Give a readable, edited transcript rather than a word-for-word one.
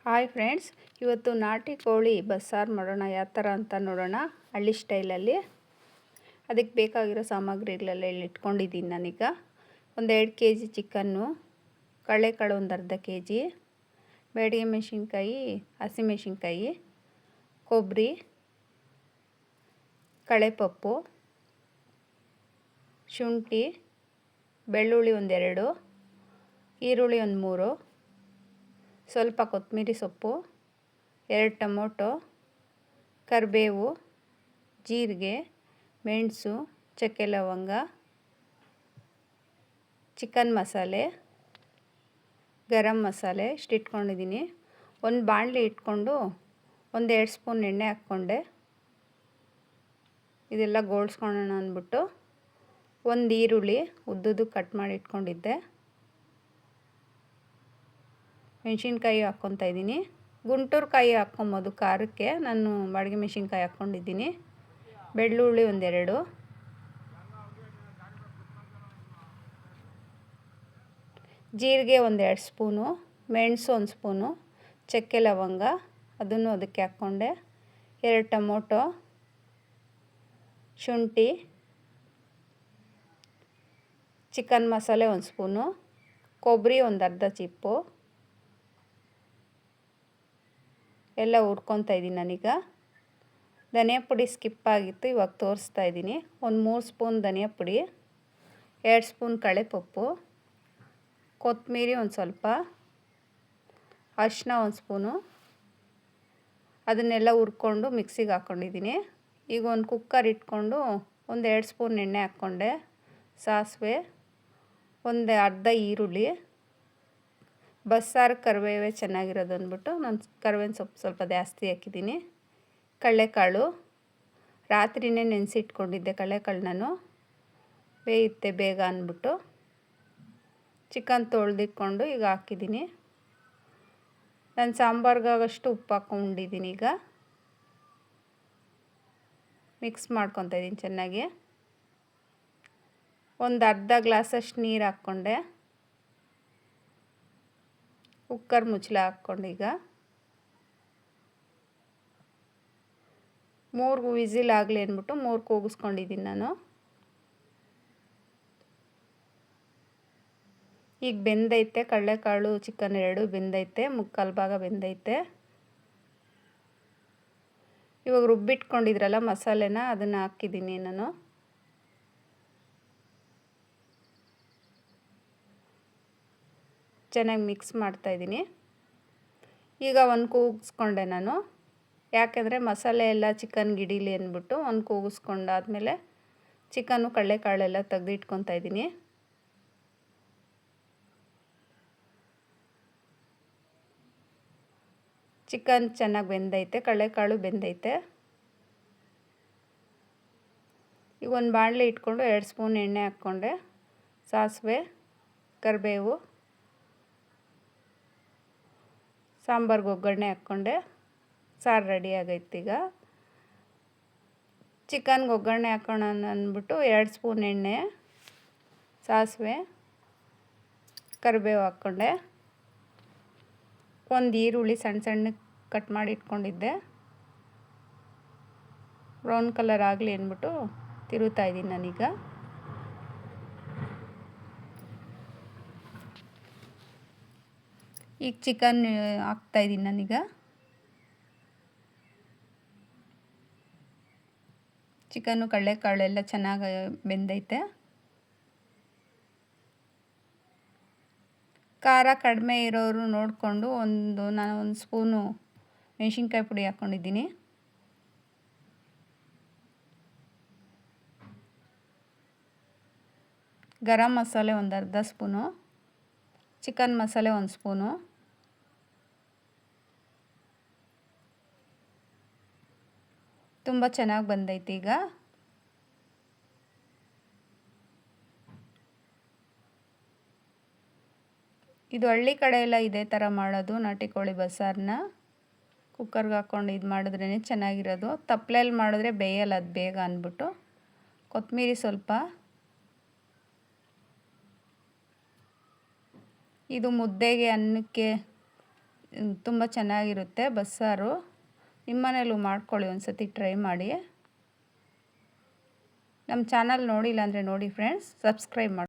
Hi friends, ಇವತ್ತು ನಾಟಿ ಕೋಳಿ ಬಸ್ಸಾರು ಮಾಡೋಣ. ಯಾವ ಥರ ಅಂತ ನೋಡೋಣ ಹಳ್ಳಿ ಸ್ಟೈಲಲ್ಲಿ. ಅದಕ್ಕೆ ಬೇಕಾಗಿರೋ ಸಾಮಗ್ರಿಗಳೆಲ್ಲ ಇಲ್ಲಿ ಇಟ್ಕೊಂಡಿದ್ದೀನಿ ನಾನೀಗ. ಒಂದು 2 kg ಚಿಕನ್ನು, ಕಡಲೆಕಾಳು ಒಂದು ಅರ್ಧ kg, ಬೇಡಿಗೆ ಮೆಣಸಿನ್ಕಾಯಿ, ಹಸಿಮೆಣಸಿನ್ಕಾಯಿ, ಕೊಬ್ಬರಿ, ಕಡಲೆಪಪ್ಪು, ಶುಂಠಿ, ಬೆಳ್ಳುಳ್ಳಿ ಒಂದು 2, ಈರುಳ್ಳಿ ಒಂದು 3, ಸ್ವಲ್ಪ ಕೊತ್ತಂಬರಿ ಸೊಪ್ಪು, 2 ಟೊಮೊಟೊ, ಕರಿಬೇವು, ಜೀರಿಗೆ, ಮೆಣಸು, ಚಕ್ಕೆ ಲವಂಗ, ಚಿಕನ್ ಮಸಾಲೆ, ಗರಂ ಮಸಾಲೆ ಇಷ್ಟು ಇಟ್ಕೊಂಡಿದ್ದೀನಿ. ಒಂದು ಬಾಣಲಿ ಇಟ್ಕೊಂಡು ಒಂದು 2 ಸ್ಪೂನ್ ಎಣ್ಣೆ ಹಾಕ್ಕೊಂಡೆ. ಇದೆಲ್ಲ ಗೋಳಿಸ್ಕೊಳ್ಳೋಣ ಅಂದ್ಬಿಟ್ಟು ಒಂದು ಈರುಳ್ಳಿ ಉದ್ದುದ್ದು ಕಟ್ ಮಾಡಿ ಇಟ್ಕೊಂಡಿದ್ದೆ. ಮೆಣಸಿನ್ಕಾಯಿ ಹಾಕ್ಕೊತಾ ಇದ್ದೀನಿ. ಗುಂಟೂರು ಕಾಯಿ ಹಾಕ್ಕೊಬೋದು ಖಾರಕ್ಕೆ, ನಾನು ಬಾಡಿಗೆ ಮೆಣಸಿನ್ಕಾಯಿ ಹಾಕ್ಕೊಂಡಿದ್ದೀನಿ. ಬೆಳ್ಳುಳ್ಳಿ ಒಂದು 2, ಜೀರಿಗೆ ಒಂದು 2 ಸ್ಪೂನು, ಮೆಣಸು ಒಂದು ಸ್ಪೂನು, ಚಕ್ಕೆ ಲವಂಗ ಅದನ್ನು ಅದಕ್ಕೆ ಹಾಕ್ಕೊಂಡೆ. 2 ಟೊಮೊಟೊ, ಶುಂಠಿ, ಚಿಕನ್ ಮಸಾಲೆ ಒಂದು ಸ್ಪೂನು, ಕೊಬ್ಬರಿ ಒಂದು ಅರ್ಧ ಚಿಪ್ಪು ಎಲ್ಲ ಹುರ್ಕೊತಾ ಇದ್ದೀನಿ ನಾನೀಗ. ಧನಿಯಾ ಪುಡಿ ಸ್ಕಿಪ್ ಆಗಿತ್ತು, ಇವಾಗ ತೋರಿಸ್ತಾ ಇದ್ದೀನಿ. ಒಂದು 3 ಸ್ಪೂನ್ ಧನಿಯಾ ಪುಡಿ, 2 ಸ್ಪೂನ್ ಕಡಲೆಪಪ್ಪು, ಕೊತ್ತಂಬರಿ ಒಂದು ಸ್ವಲ್ಪ, ಅರಿಶಿನ ಒಂದು ಸ್ಪೂನು, ಅದನ್ನೆಲ್ಲ ಹುರ್ಕೊಂಡು ಮಿಕ್ಸಿಗೆ ಹಾಕ್ಕೊಂಡಿದ್ದೀನಿ. ಈಗ ಒಂದು ಕುಕ್ಕರ್ ಇಟ್ಕೊಂಡು ಒಂದು 2 ಸ್ಪೂನ್ ಎಣ್ಣೆ ಹಾಕ್ಕೊಂಡೆ. ಸಾಸಿವೆ, ಒಂದು ಅರ್ಧ ಈರುಳ್ಳಿ, ಬಸ್ಸಾರು ಕರಿಬೇವೇ ಚೆನ್ನಾಗಿರೋದು ಅಂದ್ಬಿಟ್ಟು ನಾನು ಕರಿಬೇವಿನ ಸೊಪ್ಪು ಸ್ವಲ್ಪ ಜಾಸ್ತಿ ಹಾಕಿದ್ದೀನಿ. ಕಡಲೆಕಾಳು ರಾತ್ರಿಯೇ ನೆನೆಸಿಟ್ಕೊಂಡಿದ್ದೆ. ಕಡಲೆಕಾಳು ನಾನು ಬೇಯುತ್ತೆ ಬೇಗ ಅಂದ್ಬಿಟ್ಟು ಚಿಕನ್ ತೊಳೆದಿಟ್ಕೊಂಡು ಈಗ ಹಾಕಿದ್ದೀನಿ. ನಾನು ಸಾಂಬಾರ್ಗಾಗಷ್ಟು ಉಪ್ಪು ಹಾಕ್ಕೊಂಡಿದ್ದೀನಿ. ಈಗ ಮಿಕ್ಸ್ ಮಾಡ್ಕೊತಾ ಇದ್ದೀನಿ ಚೆನ್ನಾಗಿ. ಒಂದು ಅರ್ಧ ಗ್ಲಾಸಷ್ಟು ನೀರು ಹಾಕ್ಕೊಂಡೆ. ಕುಕ್ಕರ್ ಮುಚ್ಚಳ ಹಾಕ್ಕೊಂಡು ಈಗ 3 ವಿಸಿಲ್ ಆಗಲಿ ಅಂದ್ಬಿಟ್ಟು 3 ಕೂಗಿಸ್ಕೊಂಡಿದ್ದೀನಿ ನಾನು. ಈಗ ಬೆಂದೈತೆ, ಕಡಲೆಕಾಳು ಚಿಕನ್ 2 ಬೆಂದೈತೆ, ಮುಕ್ಕಾಲು ಭಾಗ ಬೆಂದೈತೆ. ಇವಾಗ ರುಬ್ಬಿಟ್ಕೊಂಡಿದ್ರಲ್ಲ ಮಸಾಲೆನ, ಅದನ್ನು ಹಾಕಿದ್ದೀನಿ ನಾನು. ಚೆನ್ನಾಗಿ ಮಿಕ್ಸ್ ಮಾಡ್ತಾಯಿದ್ದೀನಿ. ಈಗ ಒಂದು ಕೂಗಿಸ್ಕೊಂಡೆ ನಾನು, ಯಾಕೆಂದರೆ ಮಸಾಲೆ ಎಲ್ಲ ಚಿಕನ್ಗೆ ಹಿಡೀಲಿ ಅಂದ್ಬಿಟ್ಟು ಒಂದು ಕೂಗಿಸ್ಕೊಂಡಾದ್ಮೇಲೆ ಚಿಕನ್ನು ಕಡಲೆಕಾಳೆಲ್ಲ ತೆಗೆದು ಇಟ್ಕೊತಾ ಇದ್ದೀನಿ. ಚಿಕನ್ ಚೆನ್ನಾಗಿ ಬೆಂದೈತೆ, ಕಡಲೆಕಾಳು ಬೆಂದೈತೆ. ಈಗ ಒಂದು ಬಾಣಲೆ ಇಟ್ಕೊಂಡು 2 ಸ್ಪೂನ್ ಎಣ್ಣೆ ಹಾಕ್ಕೊಂಡೆ. ಸಾಸಿವೆ, ಕರಿಬೇವು, ಸಾಂಬಾರ್ಗೆ ಒಗ್ಗರಣೆ ಹಾಕ್ಕೊಂಡೆ. ಸಾರು ರೆಡಿ ಆಗೈತೆ. ಈಗ ಚಿಕನ್ಗೆ ಒಗ್ಗರಣೆ ಹಾಕೋಣ ಅಂದ್ಬಿಟ್ಟು 2 ಸ್ಪೂನ್ ಎಣ್ಣೆ, ಸಾಸಿವೆ, ಕರಿಬೇವು ಹಾಕ್ಕೊಂಡೆ. ಒಂದು ಈರುಳ್ಳಿ ಸಣ್ಣ ಸಣ್ಣಕ್ಕೆ ಕಟ್ ಮಾಡಿ ಇಟ್ಕೊಂಡಿದ್ದೆ. ಬ್ರೌನ್ ಕಲರ್ ಆಗಲಿ ಅಂದ್ಬಿಟ್ಟು ತಿರುಗ್ತಾ ಇದ್ದೀನಿ ನಾನೀಗ. ಈಗ ಚಿಕನ್ ಹಾಕ್ತಾಯಿದ್ದೀನಿ ನಾನೀಗ. ಚಿಕನ್ನು ಕಡಲೆಕಾಳೆಲ್ಲ ಚೆನ್ನಾಗಿ ಬೆಂದೈತೆ. ಖಾರ ಕಡಿಮೆ ಇರೋರು ನೋಡಿಕೊಂಡು ನಾನು ಒಂದು ಸ್ಪೂನು ಮೆಣಸಿನ್ಕಾಯಿ ಪುಡಿ ಹಾಕ್ಕೊಂಡಿದ್ದೀನಿ. ಗರಂ ಮಸಾಲೆ ಒಂದು ಅರ್ಧ ಸ್ಪೂನು, ಚಿಕನ್ ಮಸಾಲೆ ಒಂದು ಸ್ಪೂನು, ತುಂಬ ಚೆನ್ನಾಗಿ ಬಂದೈತೆ. ಈಗ ಇದು ಹಳ್ಳಿ ಕಡೆ ಎಲ್ಲ ಇದೇ ಥರ ಮಾಡೋದು, ನಾಟಿ ಕೋಳಿ ಬಸ್ಸಾರನ್ನ ಕುಕ್ಕರ್ಗೆ ಹಾಕ್ಕೊಂಡು ಇದು ಮಾಡಿದ್ರೇ ಚೆನ್ನಾಗಿರೋದು. ತಪ್ಪಲೆಯಲ್ಲಿ ಮಾಡಿದ್ರೆ ಬೇಯಲ್ಲ ಅದು ಬೇಗ ಅಂದ್ಬಿಟ್ಟು. ಕೊತ್ತಂಬರಿ ಸ್ವಲ್ಪ. ಇದು ಮುದ್ದೆಗೆ, ಅನ್ನಕ್ಕೆ, ತುಂಬ ಚೆನ್ನಾಗಿರುತ್ತೆ ಬಸ್ಸಾರು. ನಿಮ್ಮನೇಲೂ ಮಾಡ್ಕೊಳ್ಳಿ, ಒಂದು ಸತಿ ಟ್ರೈ ಮಾಡಿ. ನಮ್ಮ ಚಾನಲ್ ನೋಡಿಲ್ಲ ಅಂದರೆ ನೋಡಿ ಫ್ರೆಂಡ್ಸ್, ಸಬ್ಸ್ಕ್ರೈಬ್ ಮಾಡಿ.